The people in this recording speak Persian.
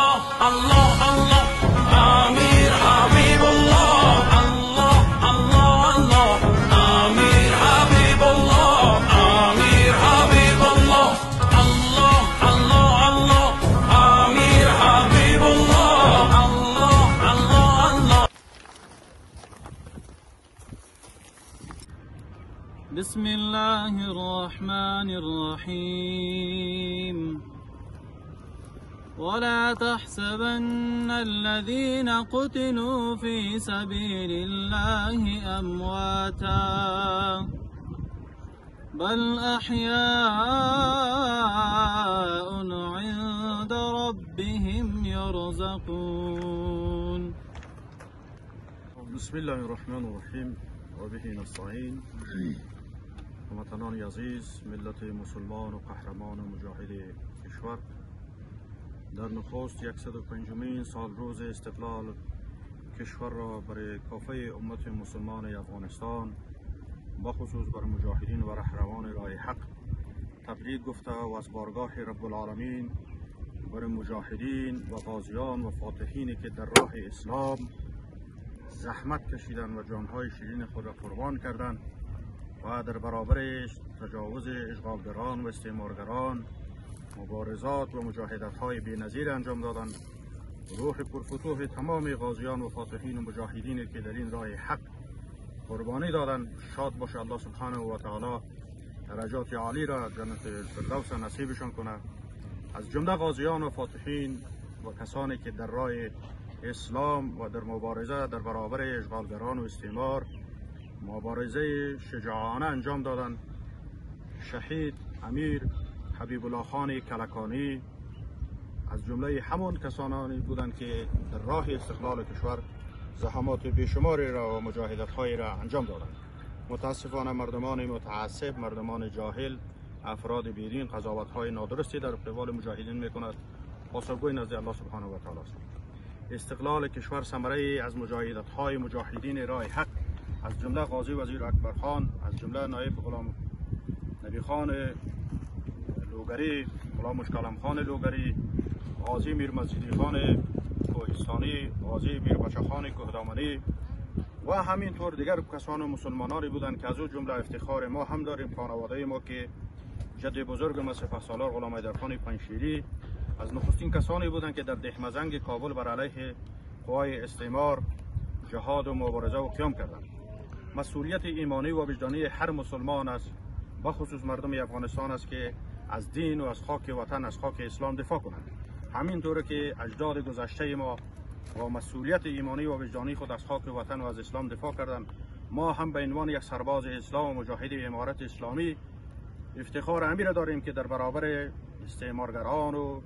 الله الله الله امیر حبیب الله الله الله الله امیر حبیب الله امیر حبیب الله الله الله الله امیر حبیب الله الله الله الله. بسم الله الرحمن الرحيم ولا تحسبن الذين قتلوا في سبيل الله أمواتا بل أحياء عند ربهم يرزقون. بسم الله الرحمن الرحیم و به نستعین. هموطنان عزیز، ملت مسلمان و قهرمان و مجاهد کشور، در نخست 105مین سال روز استقلال کشور را برای کافه امت مسلمان افغانستان بخصوص بر مجاهدین و رهروان راه حق تبریک گفته و از بارگاه رب العالمین بر مجاهدین و غازیان و فاتحینی که در راه اسلام زحمت کشیدن و جانهای شیرین خود را قربان کردند و در برابر تجاوز اشغالگران و استعمارگران مبارزات و مجاهدت‌های بی‌نظیر انجام دادند. روح پرفتوح تمام غازیان و فاتحین و مجاهدینی که در این راه حق قربانی دادند، شاد باشه الله سبحانه و تعالی درجات عالی را جنت الفردوس نصیبشان کنه. از جمله غازیان و فاتحین و کسانی که در راه اسلام و در مبارزه در برابر اشغالگران و استعمار مبارزه شجاعانه انجام دادند، شهید امیر حبیب الله خان کلکانی از جمله همان کسانی بودند که در راه استقلال کشور زحمات بیشماری را و مجاهدت‌هایی را انجام دادند. متاسفانه مردمان متعصب، مردمان جاهل، افراد بیدین قضاوت‌های نادرستی در قبال مجاهدین می‌کند. پاسخگوی نزد الله سبحانه و تعالی است. استقلال کشور ثمره از مجاهدت‌های مجاهدین راه حق از جمله قاضی وزیر اکبر خان، از جمله نایب غلام نبی خان لوگری، غلام مشکلم خان لوگری، قاضی میر مسجدی خان کوهستانی، قاضی میر بچه خان کوهدامنی و همینطور دیگر کسان و مسلمانانی بودند که از او جمله افتخار ما هم داریم. خانواده ما که جد بزرگ ما سپهسالار غلام حیدرخان پنجشیری از نخستین کسانی بودند که در دهمزنگ کابل بر علیه قوای استعمار جهاد و مبارزه و قیام کردند. مسئولیت ایمانی و وجدانی هر مسلمان است، بخصوص مردم افغانستان است که از دین و از خاک وطن، از خاک اسلام دفاع کنند. همینطور که اجداد گذشته ما با مسئولیت ایمانی و وجدانی خود از خاک وطن و از اسلام دفاع کردند، ما هم به عنوان یک سرباز اسلام و مجاهد امارت اسلامی افتخار امیر داریم که در برابر استعمارگران و